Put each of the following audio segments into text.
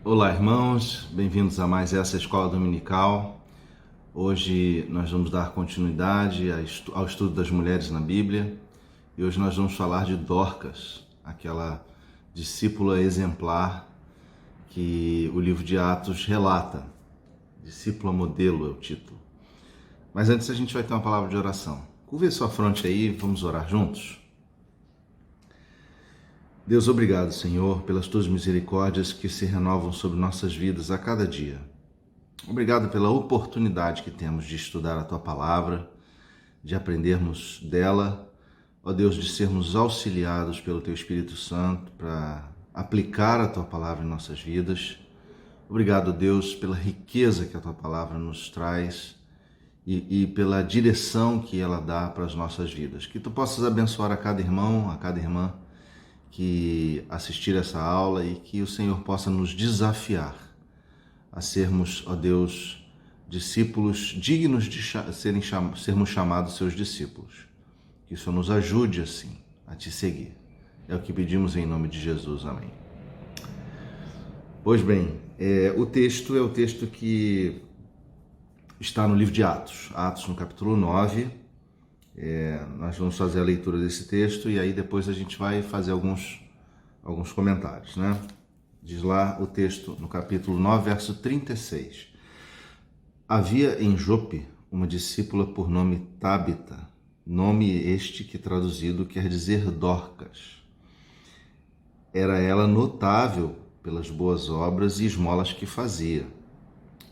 Olá, irmãos, bem-vindos a mais essa escola dominical. Hoje nós vamos dar continuidade ao estudo das mulheres na Bíblia e hoje nós vamos falar de Dorcas, aquela discípula exemplar que o livro de Atos relata. Discípula modelo é o título. Mas antes a gente vai ter uma palavra de oração. Curve sua fronte aí e vamos orar juntos. Deus, obrigado, Senhor, pelas tuas misericórdias que se renovam sobre nossas vidas a cada dia. Obrigado pela oportunidade que temos de estudar a tua palavra, de aprendermos dela, ó Deus, de sermos auxiliados pelo teu Espírito Santo para aplicar a tua palavra em nossas vidas. Obrigado, Deus, pela riqueza que a tua palavra nos traz e pela direção que ela dá para as nossas vidas. Que tu possas abençoar a cada irmão, a cada irmã que assistir essa aula e que o Senhor possa nos desafiar a sermos, ó Deus, discípulos dignos de sermos chamados seus discípulos. Que o Senhor nos ajude assim a te seguir. É o que pedimos em nome de Jesus. Amém. Pois bem, o texto é o texto que está no livro de Atos. Atos no capítulo 9. Nós vamos fazer a leitura desse texto e aí depois a gente vai fazer alguns comentários, né? Diz lá o texto no capítulo 9, verso 36. Havia em Jope uma discípula por nome Tabita, nome este que traduzido quer dizer Dorcas. Era ela notável pelas boas obras e esmolas que fazia.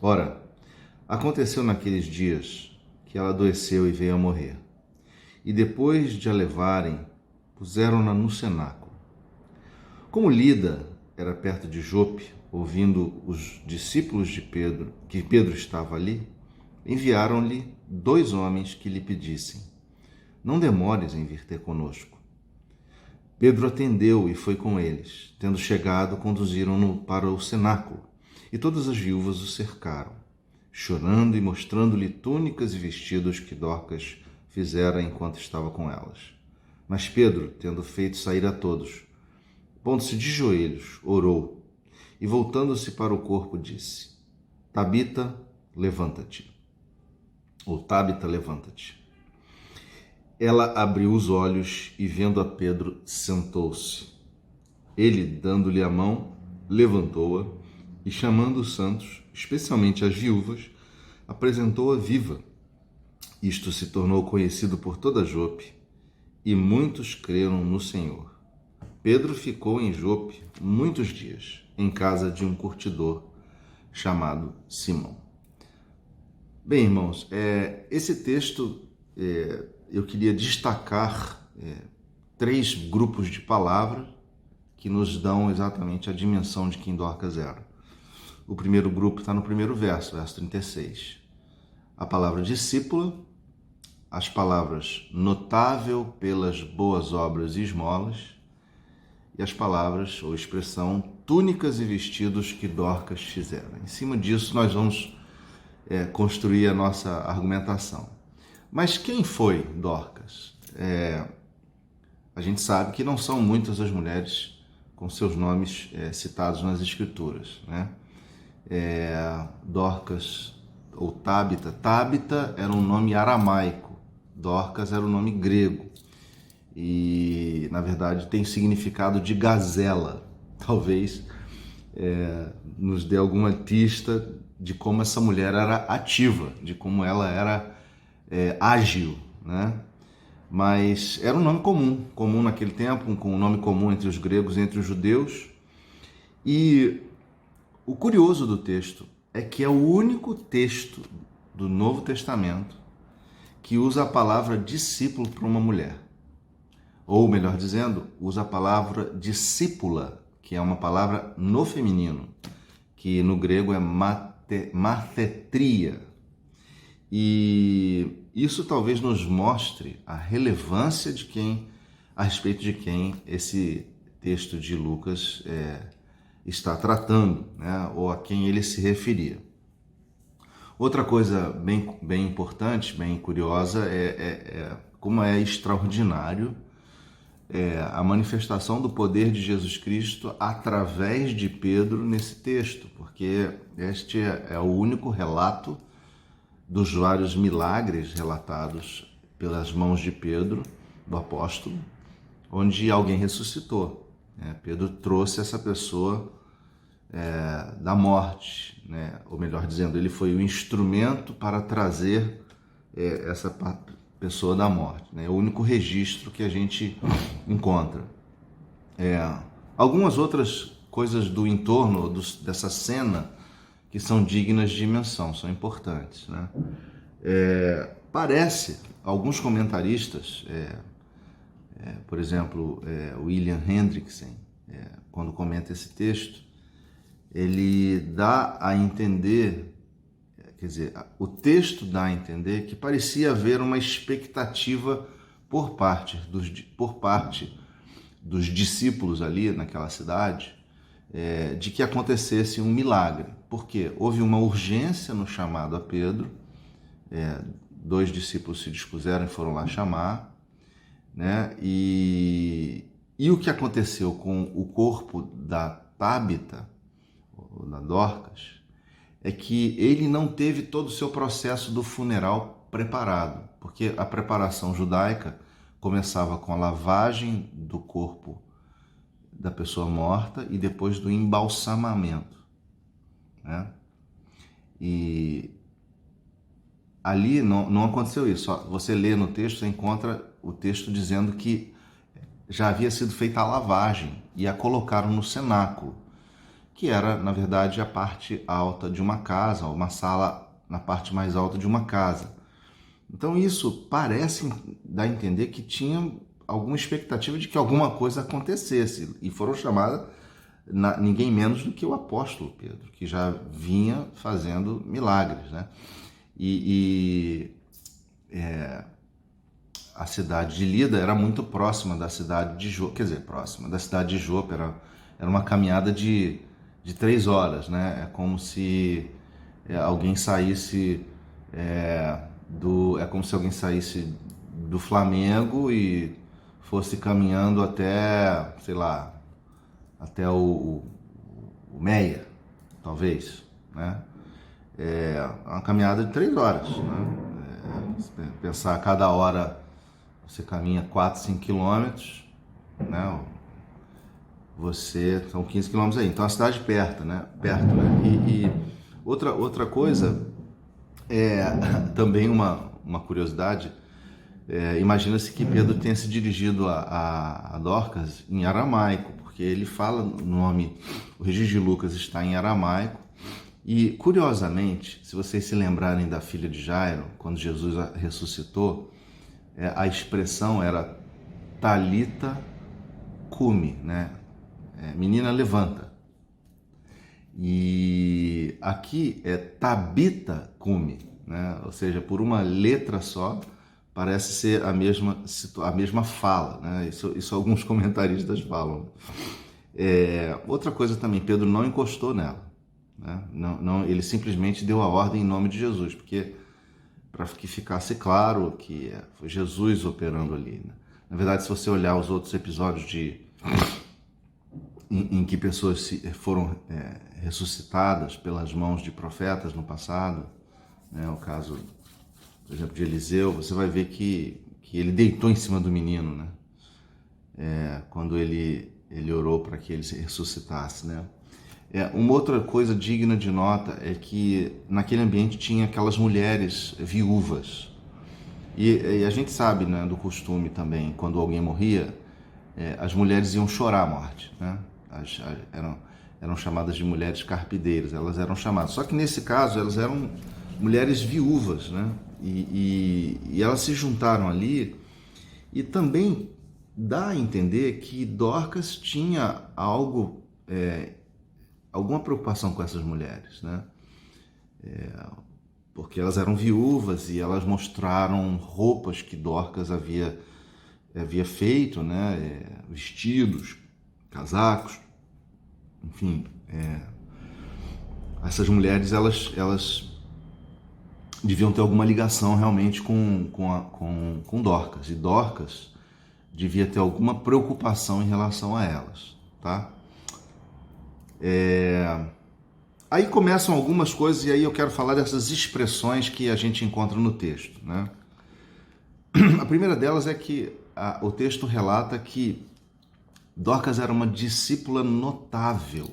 Ora, aconteceu naqueles dias que ela adoeceu e veio a morrer. E depois de a levarem, puseram-na no cenáculo. Como Lida era perto de Jope, ouvindo os discípulos de Pedro, que Pedro estava ali, enviaram-lhe 2 homens que lhe pedissem: não demores em vir ter conosco. Pedro atendeu e foi com eles. Tendo chegado, conduziram-no para o cenáculo, e todas as viúvas o cercaram, chorando e mostrando-lhe túnicas e vestidos que Dorcas fizera enquanto estava com elas. Mas Pedro, tendo feito sair a todos, pondo-se de joelhos, orou, e voltando-se para o corpo, disse: Tabita, levanta-te. Ou Tabita, levanta-te. Ela abriu os olhos e, vendo a Pedro, sentou-se. Ele, dando-lhe a mão, levantou-a e, chamando os santos, especialmente as viúvas, apresentou-a viva. Isto se tornou conhecido por toda Jope, e muitos creram no Senhor. Pedro ficou em Jope muitos dias, em casa de um curtidor chamado Simão. Bem, irmãos, esse texto eu queria destacar 3 grupos de palavras que nos dão exatamente a dimensão de quem Dorcas era. O primeiro grupo está no primeiro verso 36. A palavra discípula, as palavras notável pelas boas obras e esmolas, e as palavras ou expressão túnicas e vestidos que Dorcas fizeram. Em cima disso nós vamos construir a nossa argumentação. Mas quem foi Dorcas? A gente sabe que não são muitas as mulheres com seus nomes citados nas Escrituras, né? Dorcas ou Tabita. Tabita era um nome aramaico, Dorcas era um nome grego e, na verdade, tem significado de gazela. Talvez nos dê alguma pista de como essa mulher era ativa, de como ela era ágil, né? Mas era um nome comum naquele tempo, um nome comum entre os gregos e entre os judeus. E o curioso do texto é que é o único texto do Novo Testamento que usa a palavra discípulo para uma mulher. Ou, melhor dizendo, usa a palavra discípula, que é uma palavra no feminino, que no grego é mathetria. E isso talvez nos mostre a relevância a respeito de quem esse texto de Lucas está tratando, né? Ou a quem ele se referia. Outra coisa bem importante, bem curiosa, como é extraordinário a manifestação do poder de Jesus Cristo através de Pedro nesse texto, porque este é o único relato dos vários milagres relatados pelas mãos de Pedro, do apóstolo, onde alguém ressuscitou. Pedro trouxe essa pessoa da morte, né? Ou melhor dizendo, ele foi o instrumento para trazer essa pessoa da morte. É o único registro que a gente encontra. Algumas outras coisas do entorno dessa cena que são dignas de menção, são importantes, né? Parece, alguns comentaristas, por exemplo, William Hendrickson, quando comenta esse texto, ele dá a entender, quer dizer, o texto dá a entender que parecia haver uma expectativa por parte dos discípulos ali naquela cidade, de que acontecesse um milagre. Porque houve uma urgência no chamado a Pedro, 2 discípulos se dispuseram e foram lá chamar, né? E o que aconteceu com o corpo da Tábita, ou da Dorcas, é que ele não teve todo o seu processo do funeral preparado, porque a preparação judaica começava com a lavagem do corpo da pessoa morta e depois do embalsamamento, né? E ali não aconteceu isso. Você lê no texto, você encontra o texto dizendo que já havia sido feita a lavagem e a colocaram no cenáculo, que era, na verdade, a parte alta de uma casa, uma sala na parte mais alta de uma casa. Então isso parece dar a entender que tinha alguma expectativa de que alguma coisa acontecesse, e foram chamadas ninguém menos do que o apóstolo Pedro, que já vinha fazendo milagres, né? A cidade de Lida era muito próxima da cidade de Jope, próxima da cidade de Jope, era uma caminhada de 3 horas, né? É como se alguém saísse do Flamengo e fosse caminhando até, sei lá, até o Meia, talvez, né? É uma caminhada de 3 horas, né? Pensar a cada hora você caminha 4, 5 quilômetros, né? São 15 quilômetros aí, então a cidade perto, né? E outra coisa, também uma curiosidade, imagina-se que Pedro tenha se dirigido a Dorcas em aramaico, porque ele fala o nome, o registro de Lucas está em aramaico, e curiosamente, se vocês se lembrarem da filha de Jairo, quando Jesus ressuscitou, a expressão era Talita cumi, né? Menina, levanta. E aqui é Tabita cumi, né? Ou seja, por uma letra só, parece ser a mesma fala, né? Isso alguns comentaristas falam. Outra coisa também, Pedro não encostou nela, né? Não, ele simplesmente deu a ordem em nome de Jesus, porque para que ficasse claro que foi Jesus operando ali, né? Na verdade, se você olhar os outros episódios em que pessoas foram ressuscitadas pelas mãos de profetas no passado, né? O caso, por exemplo, de Eliseu, você vai ver que ele deitou em cima do menino, né? Quando ele orou para que ele se ressuscitasse, né? Uma outra coisa digna de nota é que naquele ambiente tinha aquelas mulheres viúvas. E a gente sabe, né, do costume também, quando alguém morria, as mulheres iam chorar a morte, né? Eram chamadas de mulheres carpideiras, elas eram chamadas. Só que nesse caso elas eram mulheres viúvas, né? E elas se juntaram ali, e também dá a entender que Dorcas tinha alguma preocupação com essas mulheres, né? Porque elas eram viúvas e elas mostraram roupas que Dorcas havia feito, né? Vestidos, casacos, enfim. Essas mulheres, elas deviam ter alguma ligação realmente com Dorcas. E Dorcas, devia ter alguma preocupação em relação a elas, tá? Aí começam algumas coisas e aí eu quero falar dessas expressões que a gente encontra no texto, né? A primeira delas é que o texto relata que Dorcas era uma discípula notável.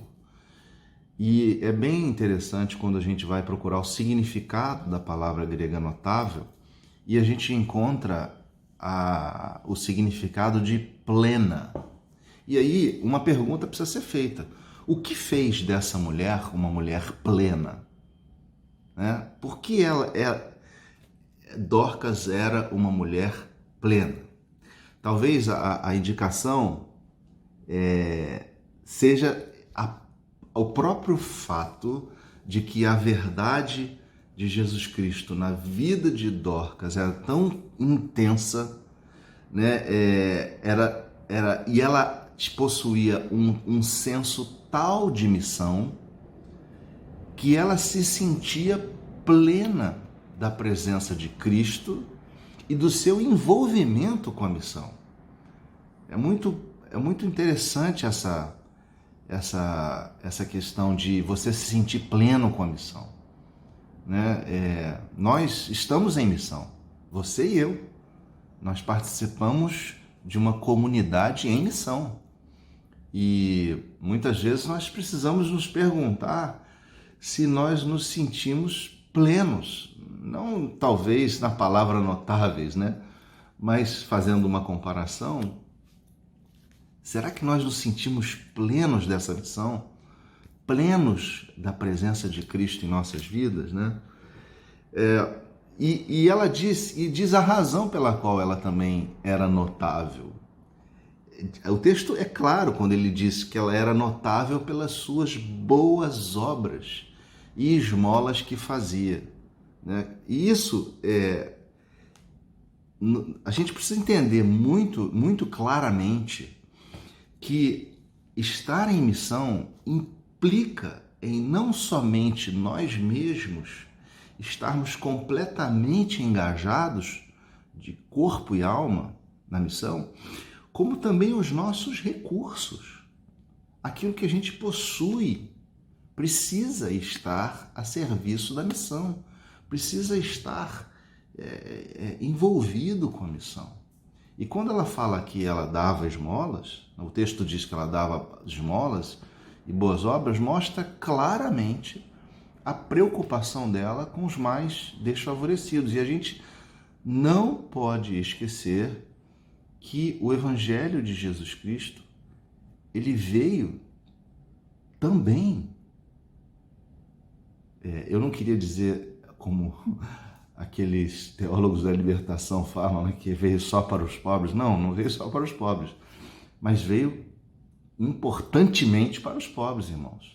E é bem interessante quando a gente vai procurar o significado da palavra grega notável e a gente encontra o significado de plena. E aí uma pergunta precisa ser feita. O que fez dessa mulher uma mulher plena? Né? Por que Dorcas era uma mulher plena? Talvez a indicação seja o próprio fato de que a verdade de Jesus Cristo na vida de Dorcas era tão intensa, né? E ela possuía um senso tal de missão que ela se sentia plena da presença de Cristo e do seu envolvimento com a missão. É muito interessante essa questão de você se sentir pleno com a missão, né? Nós estamos em missão, você e eu. Nós participamos de uma comunidade em missão. E muitas vezes nós precisamos nos perguntar se nós nos sentimos plenos. Não talvez na palavra notáveis, né? Mas fazendo uma comparação, será que nós nos sentimos plenos dessa missão? Plenos da presença de Cristo em nossas vidas, né? E ela diz a razão pela qual ela também era notável. O texto é claro quando ele diz que ela era notável pelas suas boas obras e esmolas que fazia, né? E isso a gente precisa entender muito claramente que estar em missão implica em não somente nós mesmos estarmos completamente engajados de corpo e alma na missão, como também os nossos recursos. Aquilo que a gente possui precisa estar a serviço da missão, precisa estar envolvido com a missão. E quando ela fala que ela dava esmolas, o texto diz que ela dava esmolas e boas obras, mostra claramente a preocupação dela com os mais desfavorecidos. E a gente não pode esquecer que o Evangelho de Jesus Cristo, ele veio também, eu não queria dizer como aqueles teólogos da libertação falam, né, que veio só para os pobres. Não veio só para os pobres, mas veio importantemente para os pobres, irmãos.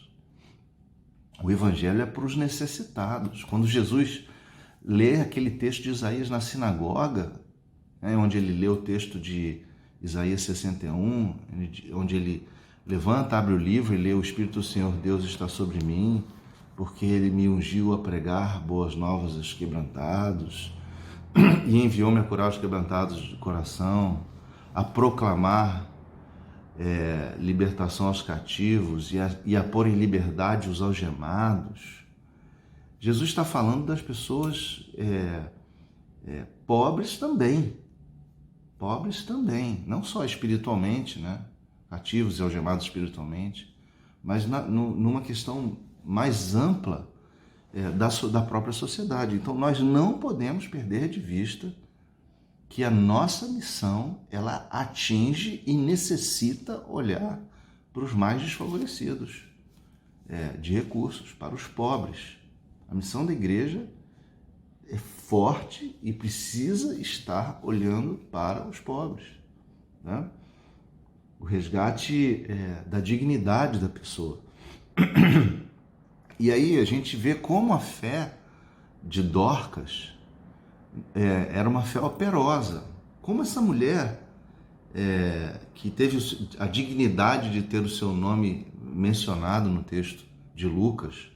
O Evangelho é para os necessitados. Quando Jesus lê aquele texto de Isaías na sinagoga, onde ele lê o texto de Isaías 61, onde ele levanta, abre o livro e lê: o Espírito do Senhor Deus está sobre mim, porque ele me ungiu a pregar boas novas aos quebrantados e enviou-me a curar os quebrantados de coração, a proclamar libertação aos cativos e a pôr em liberdade os algemados. Jesus está falando das pessoas pobres também, não só espiritualmente, né? Cativos e algemados espiritualmente, mas numa questão mais ampla da própria sociedade. Então nós não podemos perder de vista que a nossa missão, ela atinge e necessita olhar para os mais desfavorecidos de recursos, para os pobres. A missão da igreja é forte e precisa estar olhando para os pobres, né? O resgate da dignidade da pessoa. E aí a gente vê como a fé de Dorcas era uma fé operosa. Como essa mulher que teve a dignidade de ter o seu nome mencionado no texto de Lucas,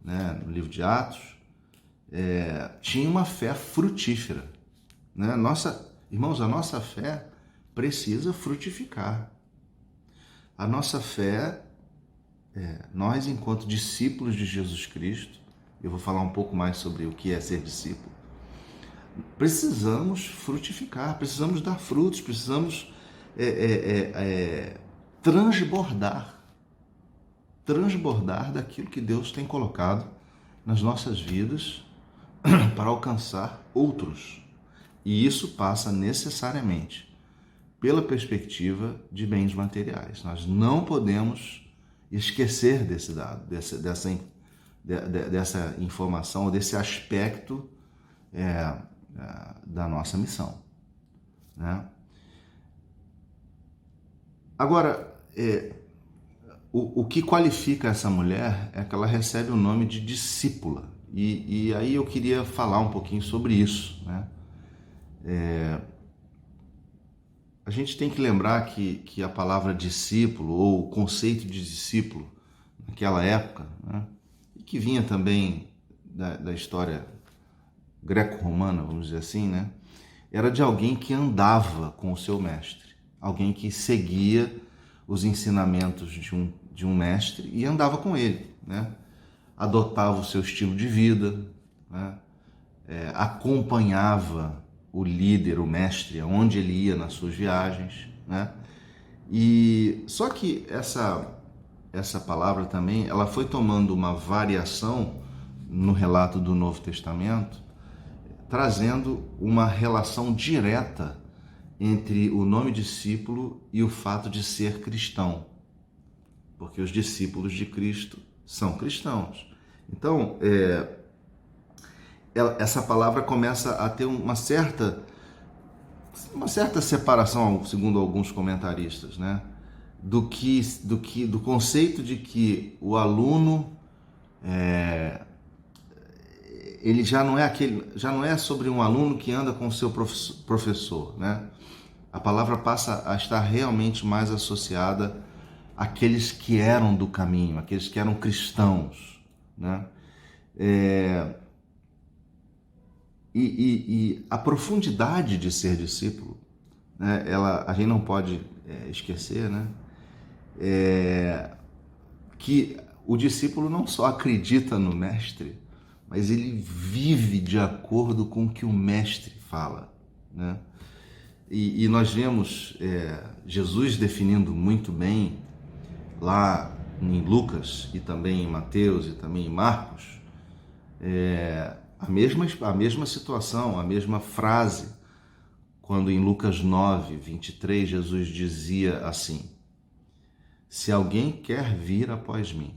né, no livro de Atos, tinha uma fé frutífera, né? Irmãos, a nossa fé precisa frutificar. A nossa fé, nós enquanto discípulos de Jesus Cristo, eu vou falar um pouco mais sobre o que é ser discípulo, precisamos frutificar, precisamos dar frutos, precisamos transbordar daquilo que Deus tem colocado nas nossas vidas para alcançar outros. E isso passa necessariamente pela perspectiva de bens materiais. Nós não podemos esquecer desse dado, dessa informação, desse aspecto da nossa missão, né? Agora, o que qualifica essa mulher é que ela recebe o nome de discípula. E aí eu queria falar um pouquinho sobre isso, né? A gente tem que lembrar que a palavra discípulo, ou o conceito de discípulo, naquela época, né, e que vinha também da história greco-romana, vamos dizer assim, né, era de alguém que andava com o seu mestre, alguém que seguia os ensinamentos de um mestre e andava com ele, né, adotava o seu estilo de vida, né, acompanhava o líder, o mestre, aonde ele ia nas suas viagens, né? E só que essa palavra também, ela foi tomando uma variação no relato do Novo Testamento, trazendo uma relação direta entre o nome discípulo e o fato de ser cristão, porque os discípulos de Cristo são cristãos. Então, essa palavra começa a ter uma certa separação, segundo alguns comentaristas, né? Do conceito de que o aluno ele já não é sobre um aluno que anda com o seu professor, né? A palavra passa a estar realmente mais associada àqueles que eram do caminho, àqueles que eram cristãos, né? E a profundidade de ser discípulo, né, a gente não pode esquecer, né, que o discípulo não só acredita no mestre, mas ele vive de acordo com o que o mestre fala, né? E nós vemos Jesus definindo muito bem lá em Lucas e também em Mateus e também em Marcos, a mesma situação, a mesma frase, quando em Lucas 9, 23, Jesus dizia assim: se alguém quer vir após mim,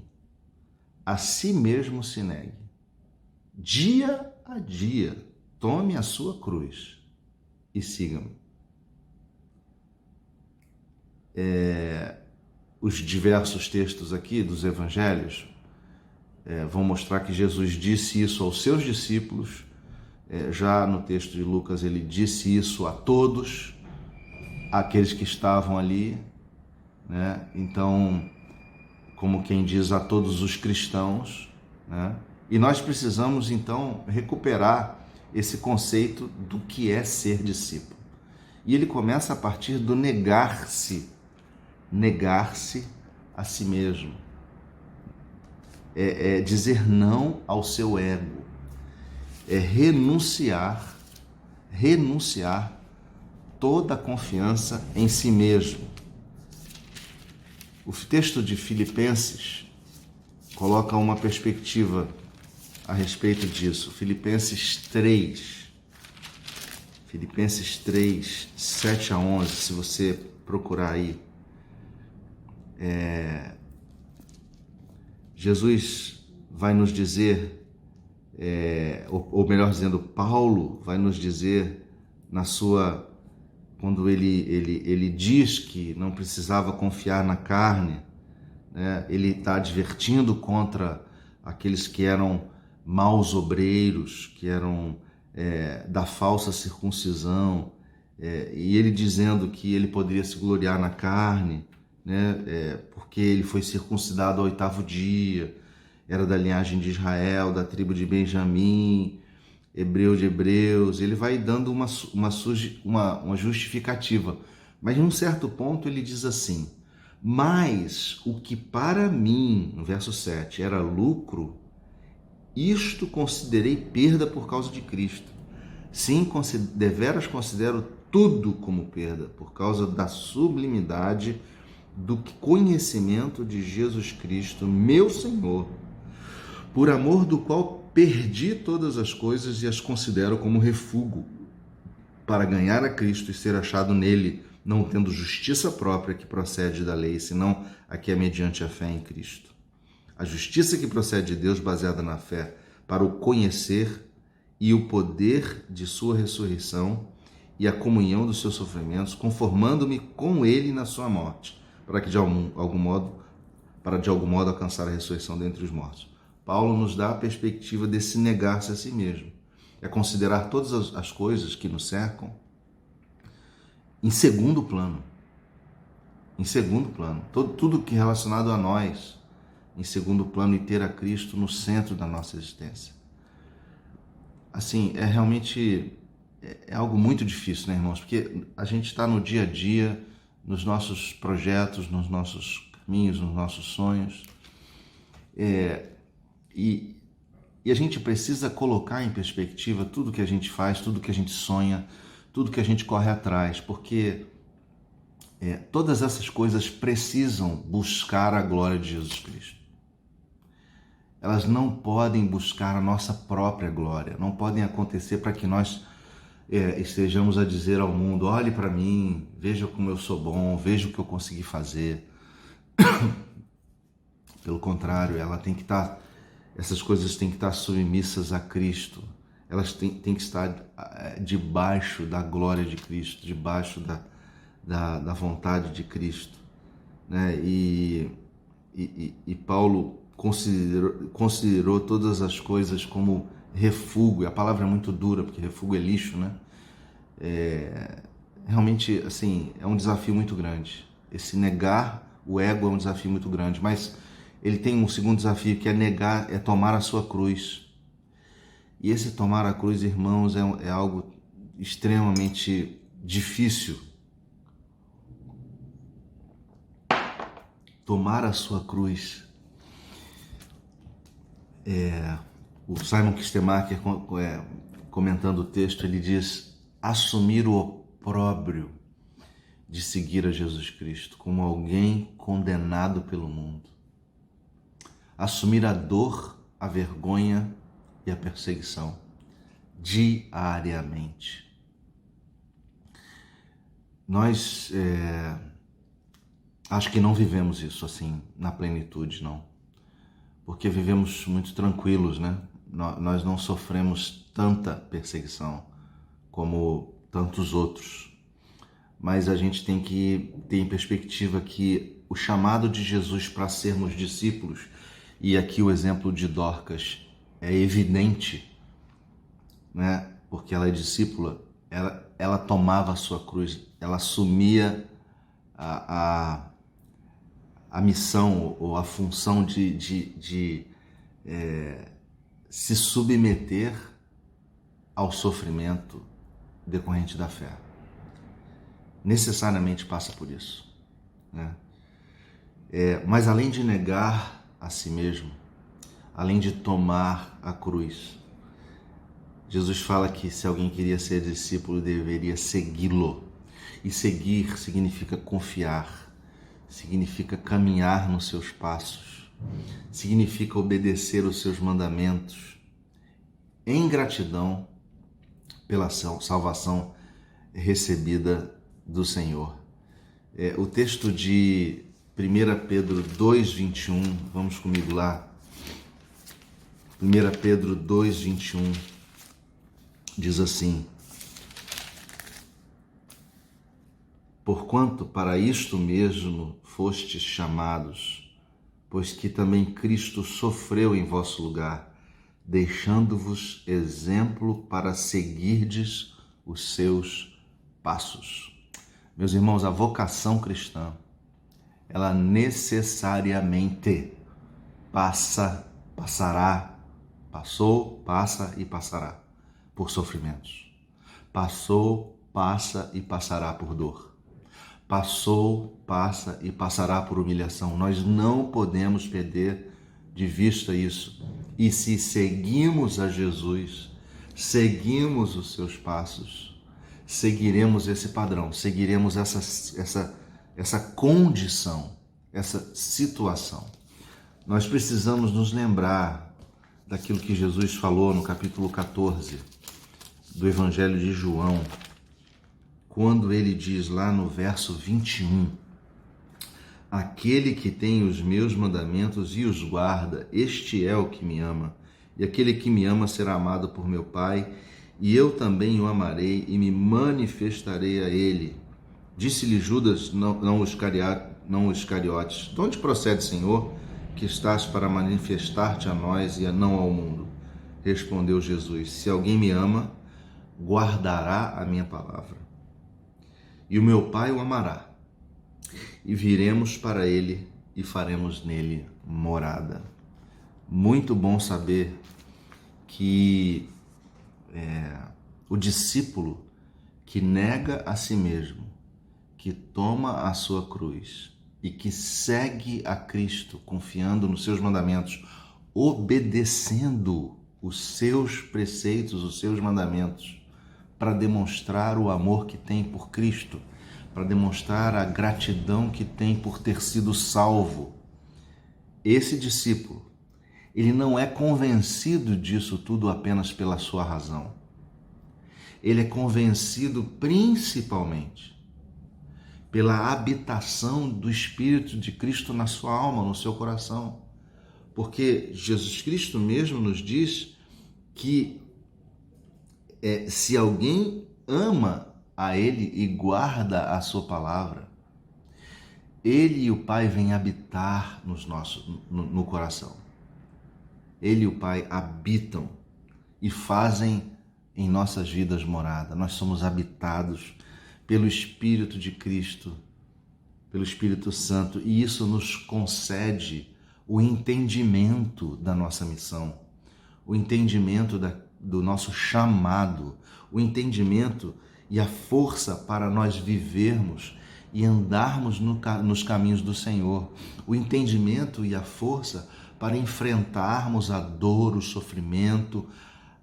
a si mesmo se negue, dia a dia, tome a sua cruz e siga-me. Os diversos textos aqui dos evangelhos vão mostrar que Jesus disse isso aos seus discípulos. Já no texto de Lucas ele disse isso a todos aqueles que estavam ali, né? Então, como quem diz, a todos os cristãos, né? E nós precisamos então recuperar esse conceito do que é ser discípulo. E ele começa a partir do negar-se a si mesmo. Dizer não ao seu ego, renunciar toda a confiança em si mesmo. O texto de Filipenses coloca uma perspectiva a respeito disso. Filipenses 3, 7 a 11, se você procurar aí. Jesus vai nos dizer, ou melhor dizendo, Paulo vai nos dizer quando ele diz que não precisava confiar na carne, né? Ele está advertindo contra aqueles que eram maus obreiros, que eram da falsa circuncisão, e ele dizendo que ele poderia se gloriar na carne, né? Porque ele foi circuncidado ao 8º dia, era da linhagem de Israel, da tribo de Benjamim, hebreu de hebreus. Ele vai dando uma justificativa Mas em um certo ponto ele diz assim: mas o que para mim, no verso 7, era lucro, isto considerei perda por causa de Cristo. Sim, deveras considero tudo como perda, por causa da sublimidade do conhecimento de Jesus Cristo, meu Senhor, por amor do qual perdi todas as coisas e as considero como refúgio, para ganhar a Cristo e ser achado nele, não tendo justiça própria que procede da lei, senão a que é mediante a fé em Cristo. A justiça que procede de Deus, baseada na fé, para o conhecer e o poder de sua ressurreição e a comunhão dos seus sofrimentos, conformando-me com ele na sua morte, para que de algum modo alcançar a ressurreição dentre os mortos. Paulo nos dá a perspectiva desse negar-se a si mesmo. É considerar todas as coisas que nos cercam em segundo plano. Em segundo plano. Tudo que é relacionado a nós em segundo plano e ter a Cristo no centro da nossa existência. Assim, realmente algo muito difícil, né, irmãos? Porque a gente está no dia a dia, nos nossos projetos, nos nossos caminhos, nos nossos sonhos. E a gente precisa colocar em perspectiva tudo que a gente faz, tudo que a gente sonha, tudo que a gente corre atrás, porque todas essas coisas precisam buscar a glória de Jesus Cristo. Elas não podem buscar a nossa própria glória, não podem acontecer para que nós estejamos a dizer ao mundo: olhe para mim, veja como eu sou bom, veja o que eu consegui fazer. Pelo contrário, essas coisas têm que estar submissas a Cristo. Elas têm que estar debaixo da glória de Cristo, debaixo da vontade de Cristo, né? E Paulo considerou todas as coisas como refúgio. A palavra é muito dura, porque refúgio é lixo, né? Realmente, assim, é um desafio muito grande. Esse negar o ego é um desafio muito grande, mas ele tem um segundo desafio, que é tomar a sua cruz. E esse tomar a cruz, irmãos, é algo extremamente difícil. Tomar a sua cruz. O Simon Kistemaker, comentando o texto, ele diz: assumir o opróbrio de seguir a Jesus Cristo como alguém condenado pelo mundo. Assumir a dor, a vergonha e a perseguição diariamente. Nós acho que não vivemos isso assim na plenitude, não. Porque vivemos muito tranquilos, né? Nós não sofremos tanta perseguição como tantos outros. Mas a gente tem que ter em perspectiva que o chamado de Jesus para sermos discípulos, e aqui o exemplo de Dorcas é evidente, né? Porque ela é discípula, ela tomava a sua cruz, ela assumia a missão ou a função de se submeter ao sofrimento decorrente da fé. Necessariamente passa por isso, né? Mas além de negar a si mesmo, além de tomar a cruz, Jesus fala que se alguém queria ser discípulo, deveria segui-lo. E seguir significa confiar, significa caminhar nos seus passos, significa obedecer os seus mandamentos em gratidão pela salvação recebida do Senhor. O texto de 1 Pedro 2,21, vamos comigo lá. 1 Pedro 2,21 diz assim: porquanto para isto mesmo fostes chamados, pois que também Cristo sofreu em vosso lugar, deixando-vos exemplo para seguirdes os seus passos. Meus irmãos, a vocação cristã, ela necessariamente passou, passa e passará por sofrimentos. Passou, passa e passará por dor. passou, passa e passará por humilhação. Nós não podemos perder de vista isso. E se seguimos a Jesus, seguimos os seus passos, seguiremos esse padrão, seguiremos essa condição, essa situação. Nós precisamos nos lembrar daquilo que Jesus falou no capítulo 14 do Evangelho de João, quando ele diz lá no verso 21, aquele que tem os meus mandamentos e os guarda, este é o que me ama, e aquele que me ama será amado por meu Pai, e eu também o amarei e me manifestarei a ele. Disse-lhe Judas, não o Iscariotes, de onde procede, Senhor, que estás para manifestar-te a nós e não ao mundo? Respondeu Jesus, se alguém me ama, guardará a minha palavra, e o meu Pai o amará, e viremos para ele e faremos nele morada. Muito bom saber que o discípulo que nega a si mesmo, que toma a sua cruz e que segue a Cristo, confiando nos seus mandamentos, obedecendo os seus preceitos, os seus mandamentos, para demonstrar o amor que tem por Cristo, para demonstrar a gratidão que tem por ter sido salvo. Esse discípulo, ele não é convencido disso tudo apenas pela sua razão. Ele é convencido principalmente pela habitação do Espírito de Cristo na sua alma, no seu coração. Porque Jesus Cristo mesmo nos diz que se alguém ama a Ele e guarda a sua palavra, Ele e o Pai vêm habitar no coração. Ele e o Pai habitam e fazem em nossas vidas morada. Nós somos habitados pelo Espírito de Cristo, pelo Espírito Santo, e isso nos concede o entendimento da nossa missão, o entendimento do nosso chamado, o entendimento e a força para nós vivermos e andarmos nos caminhos do Senhor, o entendimento e a força para enfrentarmos a dor, o sofrimento,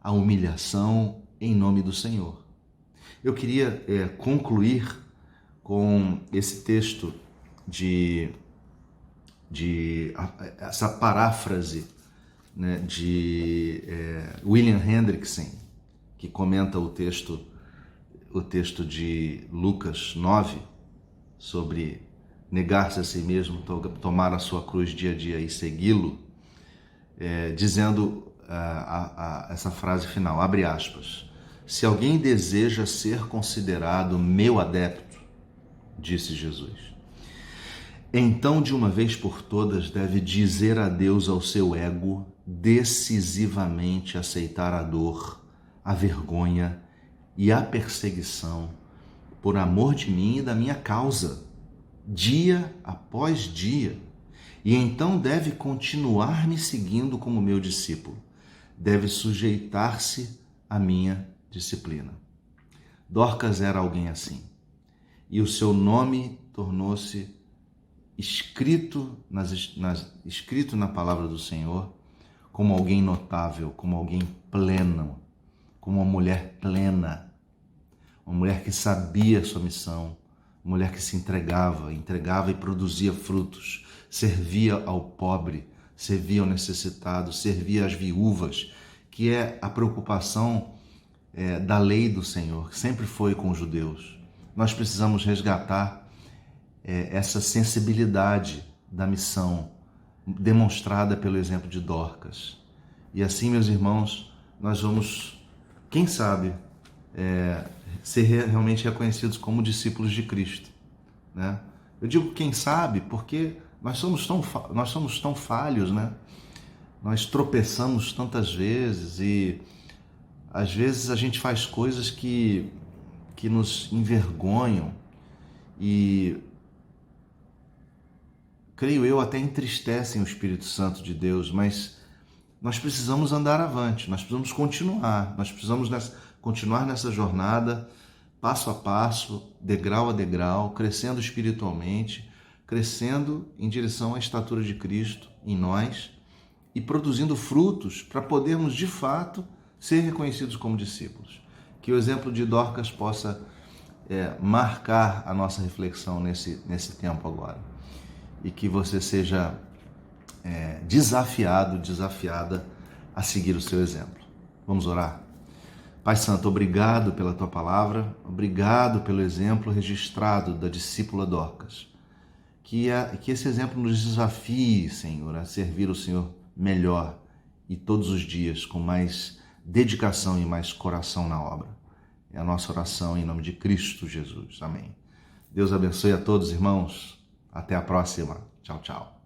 a humilhação em nome do Senhor. Eu queria concluir com esse texto essa paráfrase, né, de William Hendrickson, que comenta o texto de Lucas 9, sobre negar-se a si mesmo, tomar a sua cruz dia a dia e segui-lo, dizendo essa frase final, abre aspas, se alguém deseja ser considerado meu adepto, disse Jesus, então de uma vez por todas deve dizer adeus ao seu ego, decisivamente aceitar a dor, a vergonha e a perseguição por amor de mim e da minha causa, dia após dia. E então deve continuar me seguindo como meu discípulo. Deve sujeitar-se à minha disciplina. Dorcas era alguém assim. E o seu nome tornou-se escrito na palavra do Senhor como alguém notável, como alguém pleno, como uma mulher plena, uma mulher que sabia sua missão, uma mulher que se entregava e produzia frutos, servia ao pobre, servia ao necessitado, servia às viúvas, que é a preocupação da lei do Senhor, que sempre foi com os judeus. Nós precisamos resgatar essa sensibilidade da missão demonstrada pelo exemplo de Dorcas. E assim, meus irmãos, nós vamos, quem sabe, ser realmente reconhecidos como discípulos de Cristo, né? Eu digo quem sabe porque nós somos tão falhos, né? Nós tropeçamos tantas vezes e às vezes a gente faz coisas que nos envergonham e, creio eu, até entristecem o Espírito Santo de Deus, mas nós precisamos andar avante, nós precisamos continuar nessa jornada, passo a passo, degrau a degrau, crescendo espiritualmente, crescendo em direção à estatura de Cristo em nós e produzindo frutos para podermos, de fato, ser reconhecidos como discípulos. Que o exemplo de Dorcas possa marcar a nossa reflexão nesse tempo agora. E que você seja desafiada a seguir o seu exemplo. Vamos orar? Pai Santo, obrigado pela Tua palavra, obrigado pelo exemplo registrado da discípula Dorcas. Que esse exemplo nos desafie, Senhor, a servir o Senhor melhor e todos os dias com mais dedicação e mais coração na obra. É a nossa oração em nome de Cristo Jesus. Amém. Deus abençoe a todos, irmãos. Até a próxima. Tchau, tchau.